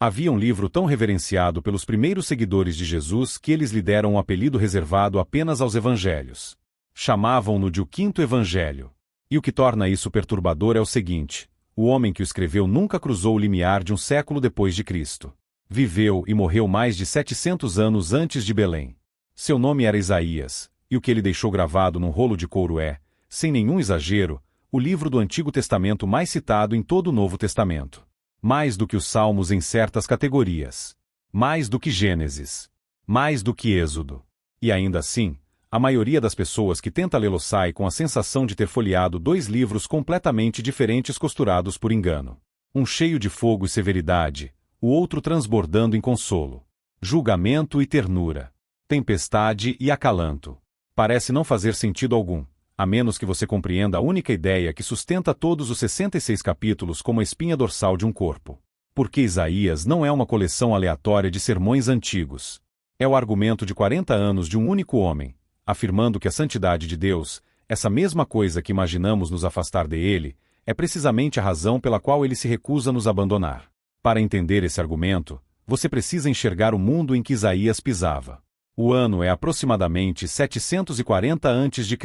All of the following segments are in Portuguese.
Havia um livro tão reverenciado pelos primeiros seguidores de Jesus que eles lhe deram um apelido reservado apenas aos evangelhos. Chamavam-no de o Quinto Evangelho. E o que torna isso perturbador é o seguinte: o homem que o escreveu nunca cruzou o limiar de um século depois de Cristo. Viveu e morreu mais de 700 anos antes de Belém. Seu nome era Isaías, e o que ele deixou gravado num rolo de couro é, sem nenhum exagero, o livro do Antigo Testamento mais citado em todo o Novo Testamento. Mais do que os Salmos em certas categorias. Mais do que Gênesis. Mais do que Êxodo. E ainda assim, a maioria das pessoas que tenta lê-lo sai com a sensação de ter folheado dois livros completamente diferentes costurados por engano. Um cheio de fogo e severidade, o outro transbordando em consolo. Julgamento e ternura. Tempestade e acalanto. Parece não fazer sentido algum, a menos que você compreenda a única ideia que sustenta todos os 66 capítulos como a espinha dorsal de um corpo. Porque Isaías não é uma coleção aleatória de sermões antigos. É o argumento de 40 anos de um único homem, afirmando que a santidade de Deus, essa mesma coisa que imaginamos nos afastar dele, é precisamente a razão pela qual ele se recusa a nos abandonar. Para entender esse argumento, você precisa enxergar o mundo em que Isaías pisava. O ano é aproximadamente 740 a.C.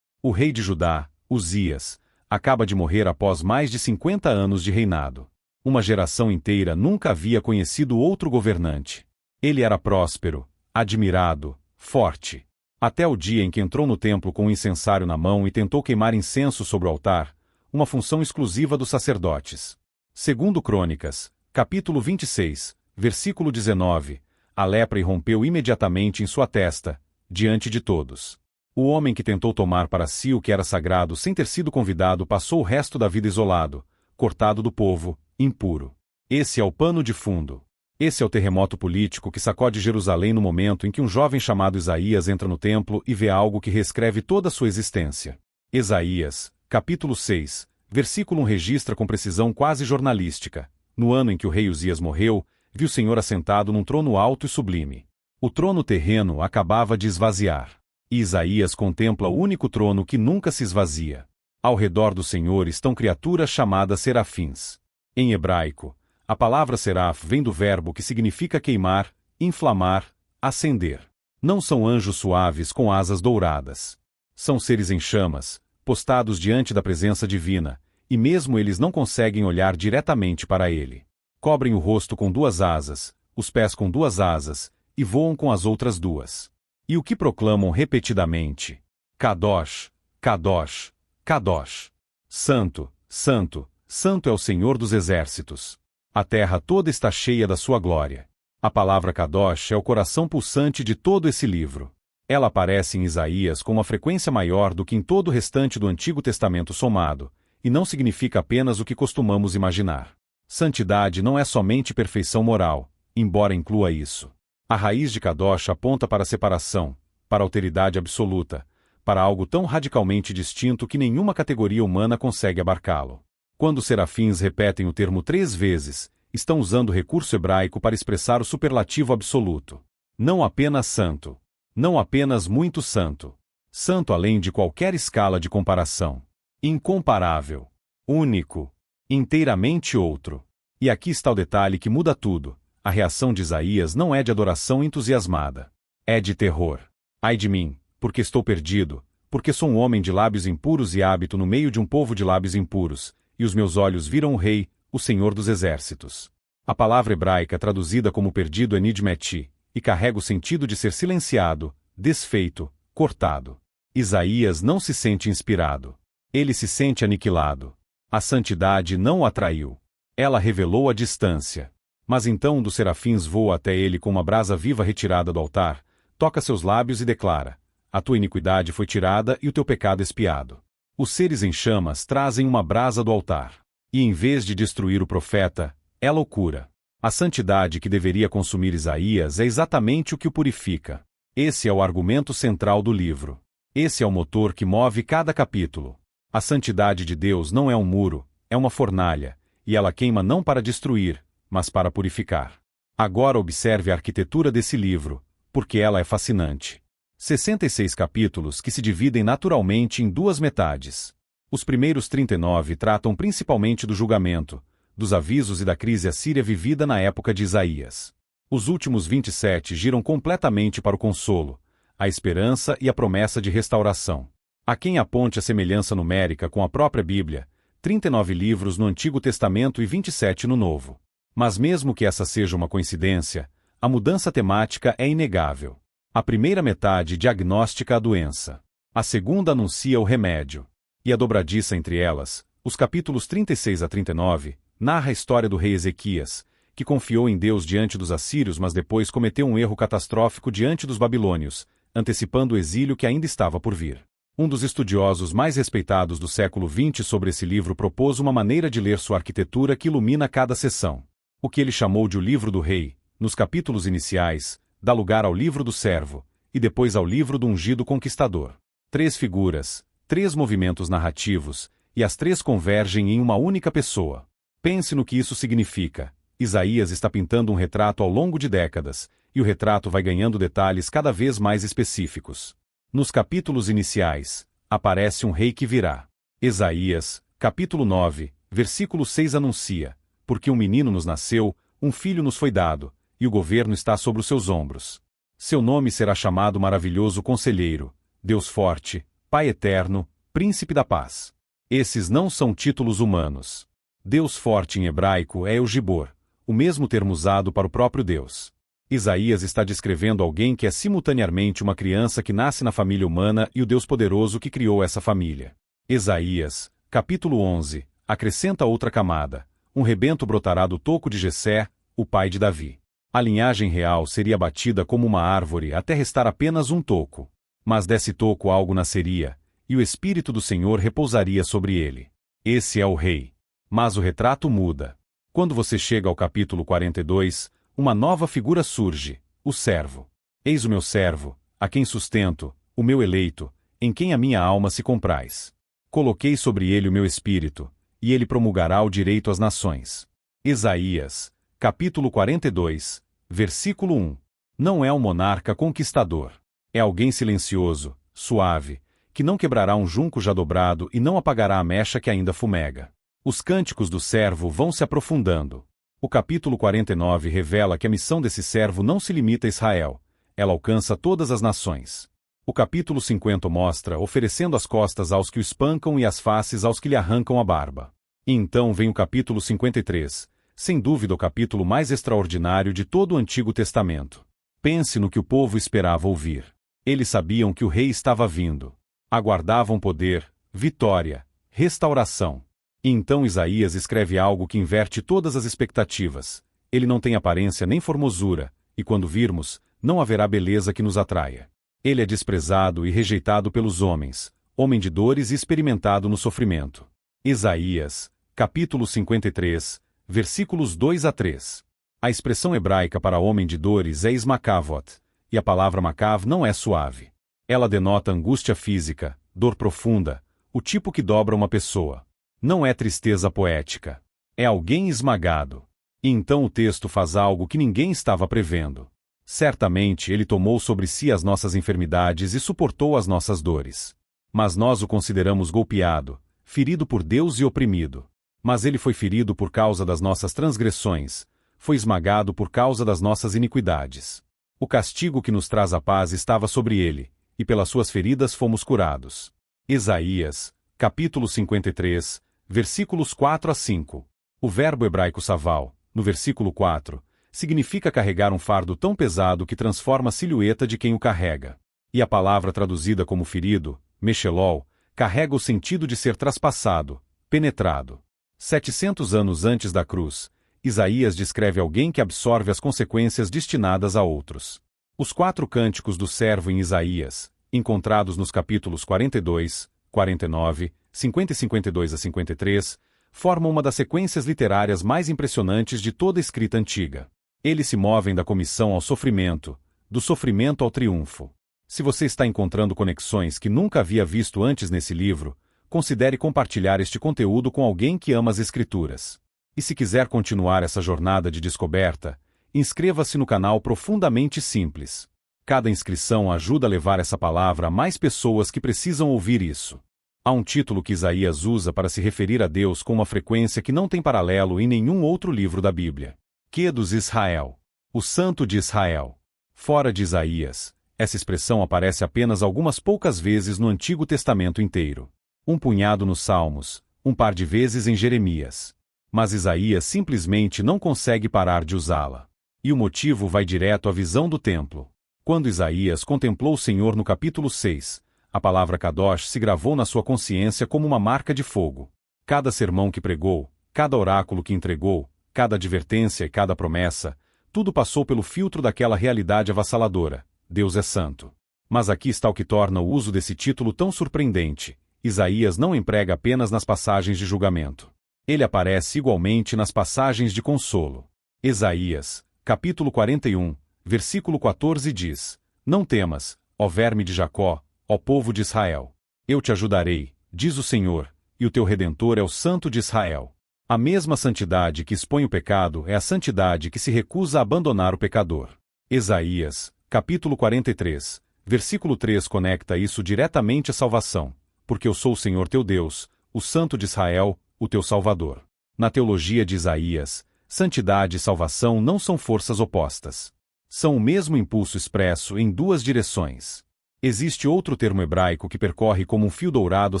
O rei de Judá, Uzias, acaba de morrer após mais de 50 anos de reinado. Uma geração inteira nunca havia conhecido outro governante. Ele era próspero, admirado, forte. Até o dia em que entrou no templo com um incensário na mão e tentou queimar incenso sobre o altar, uma função exclusiva dos sacerdotes. Segundo Crônicas, capítulo 26, versículo 19, a lepra irrompeu imediatamente em sua testa, diante de todos. O homem que tentou tomar para si o que era sagrado sem ter sido convidado passou o resto da vida isolado, cortado do povo, impuro. Esse é o pano de fundo. Esse é o terremoto político que sacode Jerusalém no momento em que um jovem chamado Isaías entra no templo e vê algo que reescreve toda a sua existência. Isaías, capítulo 6, versículo 1 registra com precisão quase jornalística. No ano em que o rei Uzias morreu, viu o Senhor assentado num trono alto e sublime. O trono terreno acabava de esvaziar. E Isaías contempla o único trono que nunca se esvazia. Ao redor do Senhor estão criaturas chamadas serafins. Em hebraico, a palavra seraf vem do verbo que significa queimar, inflamar, acender. Não são anjos suaves com asas douradas. São seres em chamas, postados diante da presença divina, e mesmo eles não conseguem olhar diretamente para ele. Cobrem o rosto com duas asas, os pés com duas asas, e voam com as outras duas. E o que proclamam repetidamente? Kadosh, Kadosh, Kadosh. Santo, Santo, Santo é o Senhor dos exércitos. A terra toda está cheia da sua glória. A palavra Kadosh é o coração pulsante de todo esse livro. Ela aparece em Isaías com uma frequência maior do que em todo o restante do Antigo Testamento somado, e não significa apenas o que costumamos imaginar. Santidade não é somente perfeição moral, embora inclua isso. A raiz de Kadosh aponta para a separação, para a alteridade absoluta, para algo tão radicalmente distinto que nenhuma categoria humana consegue abarcá-lo. Quando os serafins repetem o termo 3 vezes, estão usando o recurso hebraico para expressar o superlativo absoluto. Não apenas santo. Não apenas muito santo. Santo além de qualquer escala de comparação. Incomparável. Único. Inteiramente outro. E aqui está o detalhe que muda tudo. A reação de Isaías não é de adoração entusiasmada. É de terror. Ai de mim, porque estou perdido, porque sou um homem de lábios impuros e habito no meio de um povo de lábios impuros, e os meus olhos viram o Rei, o Senhor dos Exércitos. A palavra hebraica traduzida como perdido é nidmeti, e carrega o sentido de ser silenciado, desfeito, cortado. Isaías não se sente inspirado. Ele se sente aniquilado. A santidade não o atraiu. Ela revelou a distância. Mas então um dos serafins voa até ele com uma brasa viva retirada do altar, toca seus lábios e declara: a tua iniquidade foi tirada e o teu pecado expiado. Os seres em chamas trazem uma brasa do altar. E em vez de destruir o profeta, ela o cura. A santidade que deveria consumir Isaías é exatamente o que o purifica. Esse é o argumento central do livro. Esse é o motor que move cada capítulo. A santidade de Deus não é um muro, é uma fornalha, e ela queima não para destruir, mas para purificar. Agora observe a arquitetura desse livro, porque ela é fascinante. 66 capítulos que se dividem naturalmente em duas metades. Os primeiros 39 tratam principalmente do julgamento, dos avisos e da crise assíria vivida na época de Isaías. Os últimos 27 giram completamente para o consolo, a esperança e a promessa de restauração. Há quem aponte a semelhança numérica com a própria Bíblia, 39 livros no Antigo Testamento e 27 no Novo. Mas mesmo que essa seja uma coincidência, a mudança temática é inegável. A primeira metade diagnostica a doença. A segunda anuncia o remédio. E a dobradiça entre elas, os capítulos 36 a 39, narra a história do rei Ezequias, que confiou em Deus diante dos assírios mas depois cometeu um erro catastrófico diante dos babilônios, antecipando o exílio que ainda estava por vir. Um dos estudiosos mais respeitados do século XX sobre esse livro propôs uma maneira de ler sua arquitetura que ilumina cada seção. O que ele chamou de o livro do rei, nos capítulos iniciais, dá lugar ao livro do servo, e depois ao livro do ungido conquistador. 3 figuras, 3 movimentos narrativos, e as 3 convergem em uma única pessoa. Pense no que isso significa. Isaías está pintando um retrato ao longo de décadas, e o retrato vai ganhando detalhes cada vez mais específicos. Nos capítulos iniciais, aparece um rei que virá. Isaías, capítulo 9, versículo 6 anuncia: porque um menino nos nasceu, um filho nos foi dado, e o governo está sobre os seus ombros. Seu nome será chamado Maravilhoso Conselheiro, Deus Forte, Pai Eterno, Príncipe da Paz. Esses não são títulos humanos. Deus Forte em hebraico é El-Gibor, o mesmo termo usado para o próprio Deus. Isaías está descrevendo alguém que é simultaneamente uma criança que nasce na família humana e o Deus poderoso que criou essa família. Isaías, capítulo 11, acrescenta outra camada: um rebento brotará do toco de Jessé, o pai de Davi. A linhagem real seria abatida como uma árvore até restar apenas um toco. Mas desse toco algo nasceria, e o Espírito do Senhor repousaria sobre ele. Esse é o rei. Mas o retrato muda. Quando você chega ao capítulo 42, uma nova figura surge, o servo. Eis o meu servo, a quem sustento, o meu eleito, em quem a minha alma se compraz. Coloquei sobre ele o meu espírito, e ele promulgará o direito às nações. Isaías, capítulo 42, versículo 1. Não é um monarca conquistador. É alguém silencioso, suave, que não quebrará um junco já dobrado e não apagará a mecha que ainda fumega. Os cânticos do servo vão se aprofundando. O capítulo 49 revela que a missão desse servo não se limita a Israel, ela alcança todas as nações. O capítulo 50 mostra oferecendo as costas aos que o espancam e as faces aos que lhe arrancam a barba. E então vem o capítulo 53, sem dúvida o capítulo mais extraordinário de todo o Antigo Testamento. Pense no que o povo esperava ouvir. Eles sabiam que o rei estava vindo. Aguardavam poder, vitória, restauração. E então Isaías escreve algo que inverte todas as expectativas. Ele não tem aparência nem formosura, e quando virmos, não haverá beleza que nos atraia. Ele é desprezado e rejeitado pelos homens, homem de dores e experimentado no sofrimento. Isaías, capítulo 53, versículos 2 a 3. A expressão hebraica para homem de dores é ismakavot, e a palavra makav não é suave. Ela denota angústia física, dor profunda, o tipo que dobra uma pessoa. Não é tristeza poética. É alguém esmagado. E então o texto faz algo que ninguém estava prevendo. Certamente ele tomou sobre si as nossas enfermidades e suportou as nossas dores. Mas nós o consideramos golpeado, ferido por Deus e oprimido. Mas ele foi ferido por causa das nossas transgressões, foi esmagado por causa das nossas iniquidades. O castigo que nos traz a paz estava sobre ele, e pelas suas feridas fomos curados. Isaías, capítulo 53, versículos 4 a 5. O verbo hebraico saval, no versículo 4, significa carregar um fardo tão pesado que transforma a silhueta de quem o carrega. E a palavra traduzida como ferido, meshelol, carrega o sentido de ser traspassado, penetrado. 700 anos antes da cruz, Isaías descreve alguém que absorve as consequências destinadas a outros. Os 4 cânticos do servo em Isaías, encontrados nos capítulos 42, 49, 50 e 52 a 53, formam uma das sequências literárias mais impressionantes de toda a escrita antiga. Eles se movem da comissão ao sofrimento, do sofrimento ao triunfo. Se você está encontrando conexões que nunca havia visto antes nesse livro, considere compartilhar este conteúdo com alguém que ama as Escrituras. E se quiser continuar essa jornada de descoberta, inscreva-se no canal Profundamente Simples. Cada inscrição ajuda a levar essa palavra a mais pessoas que precisam ouvir isso. Há um título que Isaías usa para se referir a Deus com uma frequência que não tem paralelo em nenhum outro livro da Bíblia. Quedos Israel, o Santo de Israel. Fora de Isaías, essa expressão aparece apenas algumas poucas vezes no Antigo Testamento inteiro. Um punhado nos Salmos, um par de vezes em Jeremias. Mas Isaías simplesmente não consegue parar de usá-la. E o motivo vai direto à visão do templo. Quando Isaías contemplou o Senhor no capítulo 6, a palavra Kadosh se gravou na sua consciência como uma marca de fogo. Cada sermão que pregou, cada oráculo que entregou, cada advertência e cada promessa, tudo passou pelo filtro daquela realidade avassaladora: Deus é santo. Mas aqui está o que torna o uso desse título tão surpreendente. Isaías não emprega apenas nas passagens de julgamento. Ele aparece igualmente nas passagens de consolo. Isaías, capítulo 41, versículo 14 diz: Não temas, ó verme de Jacó, ó povo de Israel. Eu te ajudarei, diz o Senhor, e o teu Redentor é o Santo de Israel. A mesma santidade que expõe o pecado é a santidade que se recusa a abandonar o pecador. Isaías, capítulo 43, versículo 3 conecta isso diretamente à salvação. Porque eu sou o Senhor teu Deus, o Santo de Israel, o teu Salvador. Na teologia de Isaías, santidade e salvação não são forças opostas. São o mesmo impulso expresso em duas direções. Existe outro termo hebraico que percorre como um fio dourado a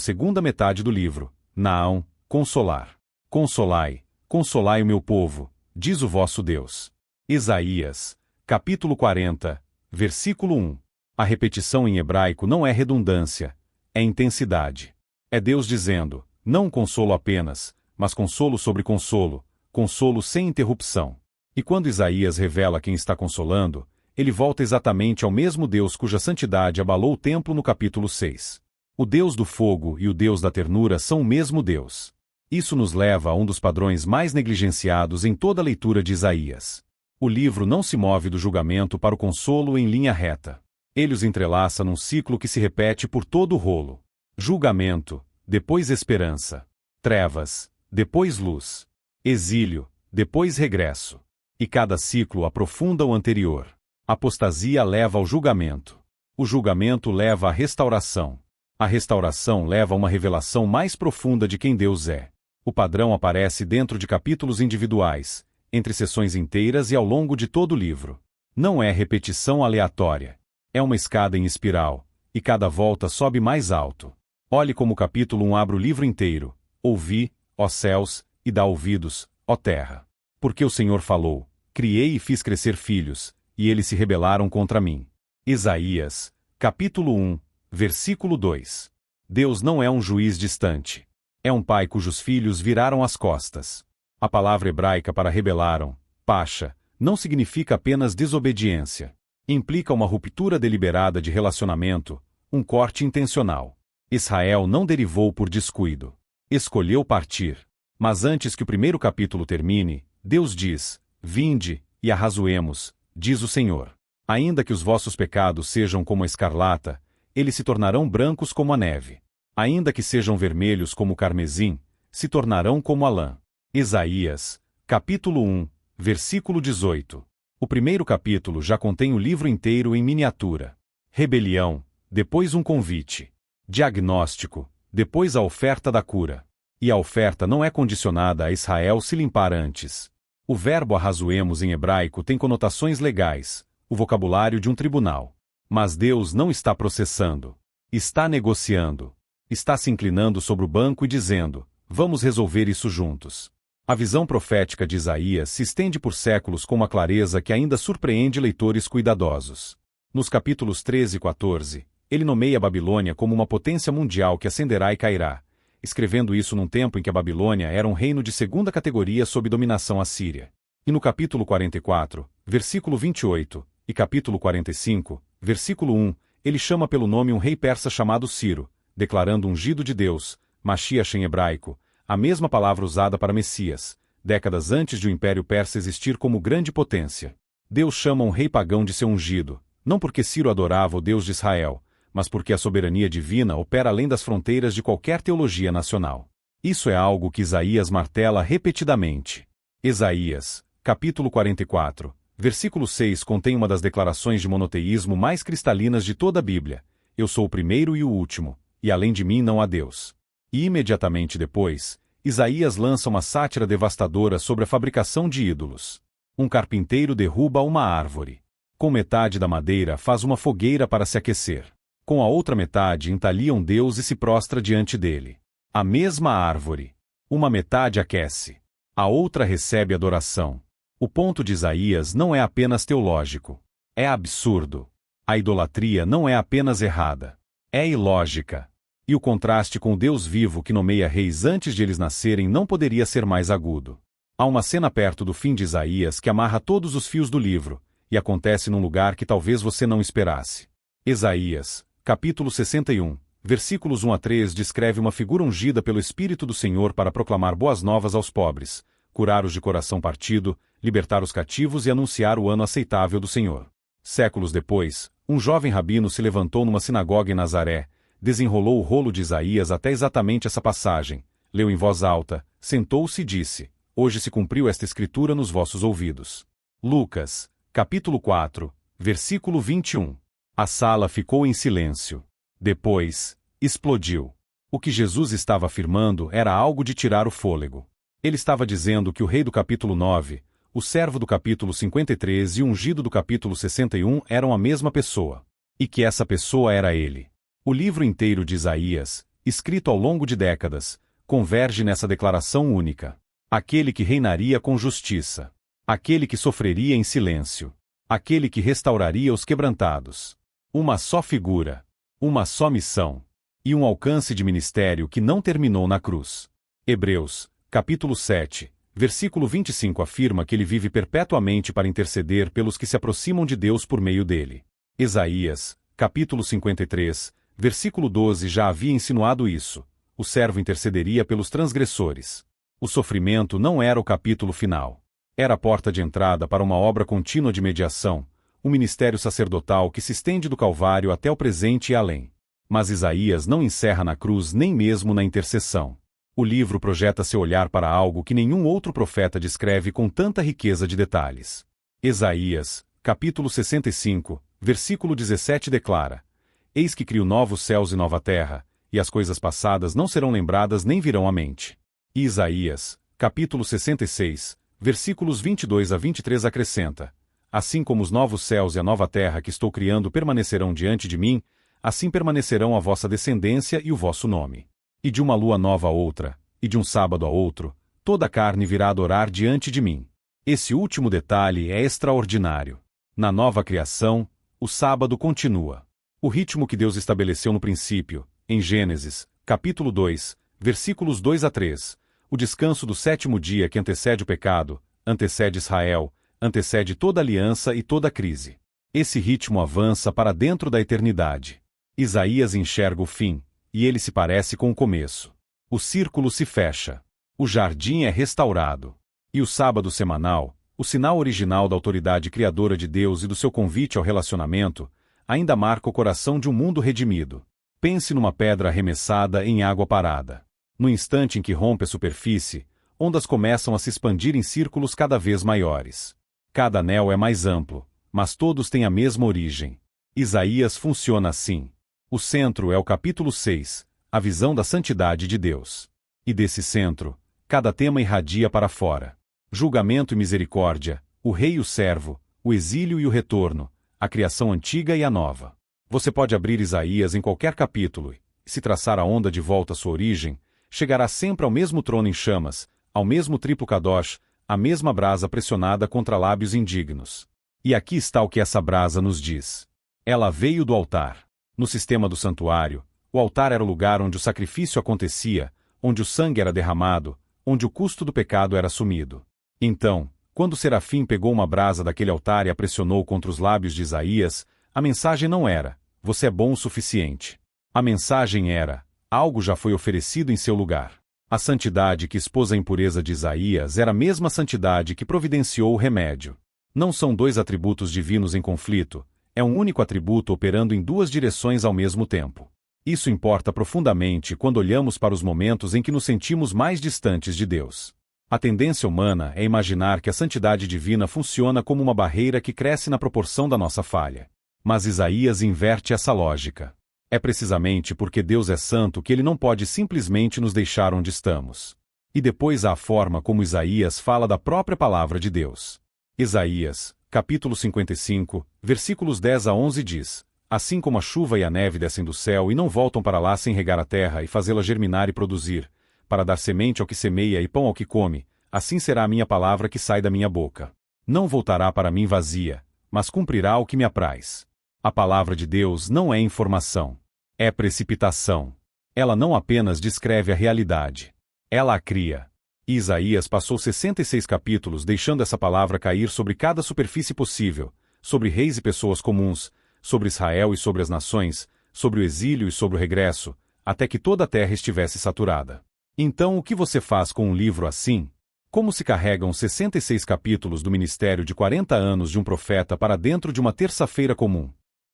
segunda metade do livro: Naão, consolar. Consolai, consolai o meu povo, diz o vosso Deus. Isaías, capítulo 40, versículo 1. A repetição em hebraico não é redundância, é intensidade. É Deus dizendo, não consolo apenas, mas consolo sobre consolo, consolo sem interrupção. E quando Isaías revela quem está consolando, ele volta exatamente ao mesmo Deus cuja santidade abalou o templo no capítulo 6. O Deus do fogo e o Deus da ternura são o mesmo Deus. Isso nos leva a um dos padrões mais negligenciados em toda a leitura de Isaías. O livro não se move do julgamento para o consolo em linha reta. Ele os entrelaça num ciclo que se repete por todo o rolo. Julgamento, depois esperança. Trevas, depois luz. Exílio, depois regresso. E cada ciclo aprofunda o anterior. Apostasia leva ao julgamento. O julgamento leva à restauração. A restauração leva a uma revelação mais profunda de quem Deus é. O padrão aparece dentro de capítulos individuais, entre sessões inteiras e ao longo de todo o livro. Não é repetição aleatória. É uma escada em espiral, e cada volta sobe mais alto. Olhe como o capítulo 1 abre o livro inteiro. Ouvi, ó céus, e dá ouvidos, ó terra. Porque o Senhor falou, criei e fiz crescer filhos, e eles se rebelaram contra mim. Isaías, capítulo 1, versículo 2. Deus não é um juiz distante. É um pai cujos filhos viraram as costas. A palavra hebraica para rebelaram, pacha, não significa apenas desobediência. Implica uma ruptura deliberada de relacionamento, um corte intencional. Israel não derivou por descuido. Escolheu partir. Mas antes que o primeiro capítulo termine, Deus diz, vinde, e arrazoemos, diz o Senhor. Ainda que os vossos pecados sejam como a escarlata, eles se tornarão brancos como a neve. Ainda que sejam vermelhos como o carmesim, se tornarão como a lã. Isaías, capítulo 1, versículo 18. O primeiro capítulo já contém o livro inteiro em miniatura. Rebelião, depois um convite. Diagnóstico, depois a oferta da cura. E a oferta não é condicionada a Israel se limpar antes. O verbo arrazoemos em hebraico tem conotações legais, o vocabulário de um tribunal. Mas Deus não está processando. Está negociando. Está se inclinando sobre o banco e dizendo, vamos resolver isso juntos. A visão profética de Isaías se estende por séculos com uma clareza que ainda surpreende leitores cuidadosos. Nos capítulos 13 e 14, ele nomeia a Babilônia como uma potência mundial que ascenderá e cairá, escrevendo isso num tempo em que a Babilônia era um reino de segunda categoria sob dominação assíria. E no capítulo 44, versículo 28, e capítulo 45, versículo 1, ele chama pelo nome um rei persa chamado Ciro, declarando ungido de Deus, Mashiach em hebraico, a mesma palavra usada para Messias, décadas antes de o Império Persa existir como grande potência. Deus chama um rei pagão de seu ungido, não porque Ciro adorava o Deus de Israel, mas porque a soberania divina opera além das fronteiras de qualquer teologia nacional. Isso é algo que Isaías martela repetidamente. Isaías, capítulo 44, versículo 6 contém uma das declarações de monoteísmo mais cristalinas de toda a Bíblia. Eu sou o primeiro e o último, e além de mim não há Deus. E imediatamente depois, Isaías lança uma sátira devastadora sobre a fabricação de ídolos. Um carpinteiro derruba uma árvore. Com metade da madeira faz uma fogueira para se aquecer. Com a outra metade entalia um Deus e se prostra diante dele. A mesma árvore. Uma metade aquece. A outra recebe adoração. O ponto de Isaías não é apenas teológico. É absurdo. A idolatria não é apenas errada. É ilógica. E o contraste com o Deus vivo que nomeia reis antes de eles nascerem não poderia ser mais agudo. Há uma cena perto do fim de Isaías que amarra todos os fios do livro, e acontece num lugar que talvez você não esperasse. Isaías, capítulo 61, versículos 1 a 3 descreve uma figura ungida pelo Espírito do Senhor para proclamar boas novas aos pobres, curar os de coração partido, libertar os cativos e anunciar o ano aceitável do Senhor. Séculos depois, um jovem rabino se levantou numa sinagoga em Nazaré, desenrolou o rolo de Isaías até exatamente essa passagem, leu em voz alta, sentou-se e disse: Hoje se cumpriu esta escritura nos vossos ouvidos. Lucas, capítulo 4, versículo 21. A sala ficou em silêncio. Depois, explodiu. O que Jesus estava afirmando era algo de tirar o fôlego. Ele estava dizendo que o rei do capítulo 9, o servo do capítulo 53 e o ungido do capítulo 61 eram a mesma pessoa. E que essa pessoa era ele. O livro inteiro de Isaías, escrito ao longo de décadas, converge nessa declaração única. Aquele que reinaria com justiça. Aquele que sofreria em silêncio. Aquele que restauraria os quebrantados. Uma só figura. Uma só missão. E um alcance de ministério que não terminou na cruz. Hebreus, capítulo 7, versículo 25 afirma que ele vive perpetuamente para interceder pelos que se aproximam de Deus por meio dele. Isaías, capítulo 53, versículo 12 já havia insinuado isso. O servo intercederia pelos transgressores. O sofrimento não era o capítulo final. Era a porta de entrada para uma obra contínua de mediação, um ministério sacerdotal que se estende do Calvário até o presente e além. Mas Isaías não encerra na cruz nem mesmo na intercessão. O livro projeta seu olhar para algo que nenhum outro profeta descreve com tanta riqueza de detalhes. Isaías, capítulo 65, versículo 17 declara: Eis que crio novos céus e nova terra, e as coisas passadas não serão lembradas nem virão à mente. E Isaías, capítulo 66, versículos 22 a 23 acrescenta: Assim como os novos céus e a nova terra que estou criando permanecerão diante de mim, assim permanecerão a vossa descendência e o vosso nome. E de uma lua nova a outra, e de um sábado a outro, toda a carne virá adorar diante de mim. Esse último detalhe é extraordinário. Na nova criação, o sábado continua. O ritmo que Deus estabeleceu no princípio, em Gênesis, capítulo 2, versículos 2 a 3, o descanso do sétimo dia que antecede o pecado, antecede Israel, antecede toda aliança e toda crise. Esse ritmo avança para dentro da eternidade. Isaías enxerga o fim, e ele se parece com o começo. O círculo se fecha. O jardim é restaurado. E o sábado semanal, o sinal original da autoridade criadora de Deus e do seu convite ao relacionamento, ainda marca o coração de um mundo redimido. Pense numa pedra arremessada em água parada. No instante em que rompe a superfície, ondas começam a se expandir em círculos cada vez maiores. Cada anel é mais amplo, mas todos têm a mesma origem. Isaías funciona assim. O centro é o capítulo 6, a visão da santidade de Deus. E desse centro, cada tema irradia para fora. Julgamento e misericórdia, o rei e o servo, o exílio e o retorno, a criação antiga e a nova. Você pode abrir Isaías em qualquer capítulo e, se traçar a onda de volta à sua origem, chegará sempre ao mesmo trono em chamas, ao mesmo triplo kadosh, à mesma brasa pressionada contra lábios indignos. E aqui está o que essa brasa nos diz. Ela veio do altar. No sistema do santuário, o altar era o lugar onde o sacrifício acontecia, onde o sangue era derramado, onde o custo do pecado era assumido. Então, quando o serafim pegou uma brasa daquele altar e a pressionou contra os lábios de Isaías, a mensagem não era: você é bom o suficiente. A mensagem era: algo já foi oferecido em seu lugar. A santidade que expôs a impureza de Isaías era a mesma santidade que providenciou o remédio. Não são dois atributos divinos em conflito, é um único atributo operando em duas direções ao mesmo tempo. Isso importa profundamente quando olhamos para os momentos em que nos sentimos mais distantes de Deus. A tendência humana é imaginar que a santidade divina funciona como uma barreira que cresce na proporção da nossa falha. Mas Isaías inverte essa lógica. É precisamente porque Deus é santo que Ele não pode simplesmente nos deixar onde estamos. E depois há a forma como Isaías fala da própria palavra de Deus. Isaías, capítulo 55, versículos 10 a 11 diz: Assim como a chuva e a neve descem do céu e não voltam para lá sem regar a terra e fazê-la germinar e produzir, para dar semente ao que semeia e pão ao que come, assim será a minha palavra que sai da minha boca. Não voltará para mim vazia, mas cumprirá o que me apraz. A palavra de Deus não é informação. É precipitação. Ela não apenas descreve a realidade. Ela a cria. E Isaías passou 66 capítulos deixando essa palavra cair sobre cada superfície possível, sobre reis e pessoas comuns, sobre Israel e sobre as nações, sobre o exílio e sobre o regresso, até que toda a terra estivesse saturada. Então o que você faz com um livro assim? Como se carregam 66 capítulos do ministério de 40 anos de um profeta para dentro de uma terça-feira comum?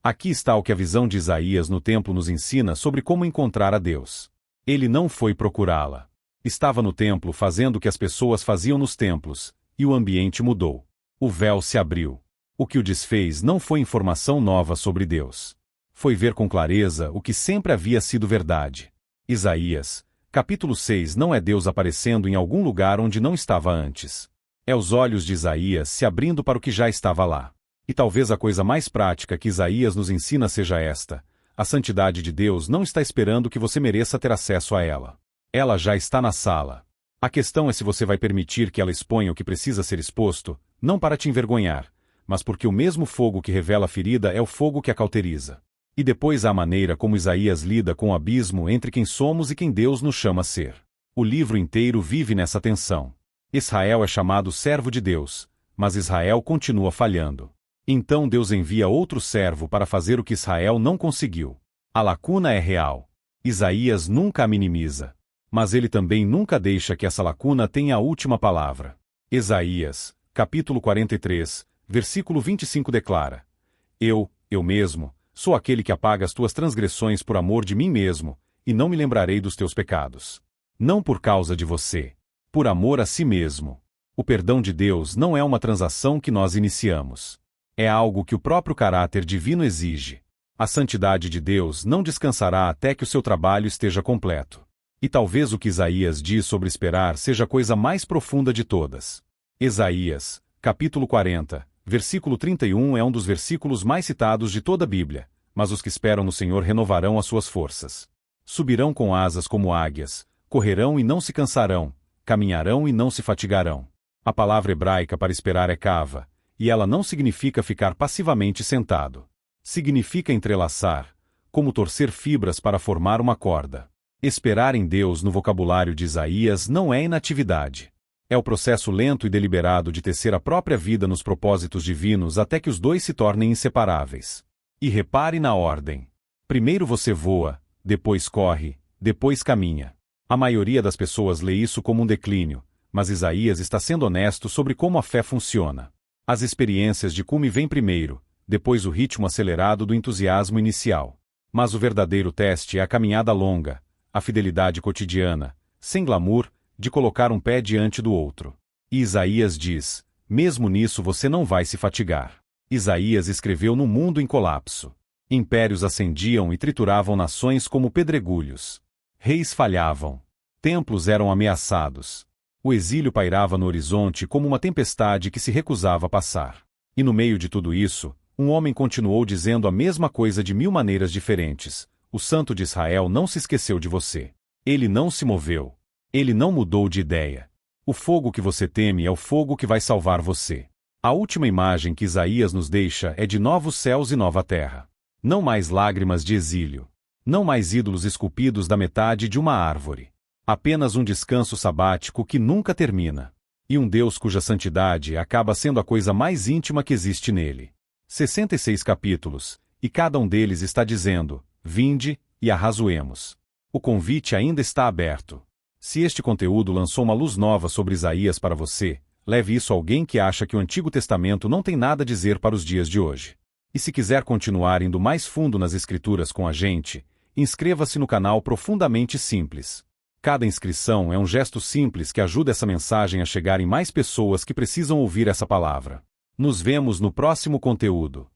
Aqui está o que a visão de Isaías no templo nos ensina sobre como encontrar a Deus. Ele não foi procurá-la. Estava no templo fazendo o que as pessoas faziam nos templos, e o ambiente mudou. O véu se abriu. O que o desfez não foi informação nova sobre Deus. Foi ver com clareza o que sempre havia sido verdade. Isaías, capítulo 6 não é Deus aparecendo em algum lugar onde não estava antes. É os olhos de Isaías se abrindo para o que já estava lá. E talvez a coisa mais prática que Isaías nos ensina seja esta: a santidade de Deus não está esperando que você mereça ter acesso a ela. Ela já está na sala. A questão é se você vai permitir que ela exponha o que precisa ser exposto, não para te envergonhar, mas porque o mesmo fogo que revela a ferida é o fogo que a cauteriza. E depois há a maneira como Isaías lida com o abismo entre quem somos e quem Deus nos chama a ser. O livro inteiro vive nessa tensão. Israel é chamado servo de Deus, mas Israel continua falhando. Então Deus envia outro servo para fazer o que Israel não conseguiu. A lacuna é real. Isaías nunca a minimiza. Mas ele também nunca deixa que essa lacuna tenha a última palavra. Isaías, capítulo 43, versículo 25 declara: Eu mesmo, sou aquele que apaga as tuas transgressões por amor de mim mesmo, e não me lembrarei dos teus pecados. Não por causa de você. Por amor a si mesmo. O perdão de Deus não é uma transação que nós iniciamos. É algo que o próprio caráter divino exige. A santidade de Deus não descansará até que o seu trabalho esteja completo. E talvez o que Isaías diz sobre esperar seja a coisa mais profunda de todas. Isaías, capítulo 40, versículo 31 é um dos versículos mais citados de toda a Bíblia. Mas os que esperam no Senhor renovarão as suas forças. Subirão com asas como águias, correrão e não se cansarão, caminharão e não se fatigarão. A palavra hebraica para esperar é kava, e ela não significa ficar passivamente sentado. Significa entrelaçar, como torcer fibras para formar uma corda. Esperar em Deus no vocabulário de Isaías não é inatividade. É o processo lento e deliberado de tecer a própria vida nos propósitos divinos até que os dois se tornem inseparáveis. E repare na ordem. Primeiro você voa, depois corre, depois caminha. A maioria das pessoas lê isso como um declínio, mas Isaías está sendo honesto sobre como a fé funciona. As experiências de cume vêm primeiro, depois o ritmo acelerado do entusiasmo inicial. Mas o verdadeiro teste é a caminhada longa, a fidelidade cotidiana, sem glamour, de colocar um pé diante do outro. E Isaías diz: mesmo nisso você não vai se fatigar. Isaías escreveu num mundo em colapso. Impérios ascendiam e trituravam nações como pedregulhos. Reis falhavam. Templos eram ameaçados. O exílio pairava no horizonte como uma tempestade que se recusava a passar. E no meio de tudo isso, um homem continuou dizendo a mesma coisa de 1000 maneiras diferentes: o Santo de Israel não se esqueceu de você. Ele não se moveu. Ele não mudou de ideia. O fogo que você teme é o fogo que vai salvar você. A última imagem que Isaías nos deixa é de novos céus e nova terra. Não mais lágrimas de exílio. Não mais ídolos esculpidos da metade de uma árvore. Apenas um descanso sabático que nunca termina. E um Deus cuja santidade acaba sendo a coisa mais íntima que existe nele. 66 capítulos, e cada um deles está dizendo: vinde, e arrazoemos. O convite ainda está aberto. Se este conteúdo lançou uma luz nova sobre Isaías para você, leve isso a alguém que acha que o Antigo Testamento não tem nada a dizer para os dias de hoje. E se quiser continuar indo mais fundo nas Escrituras com a gente, inscreva-se no canal Profundamente Simples. Cada inscrição é um gesto simples que ajuda essa mensagem a chegar em mais pessoas que precisam ouvir essa palavra. Nos vemos no próximo conteúdo.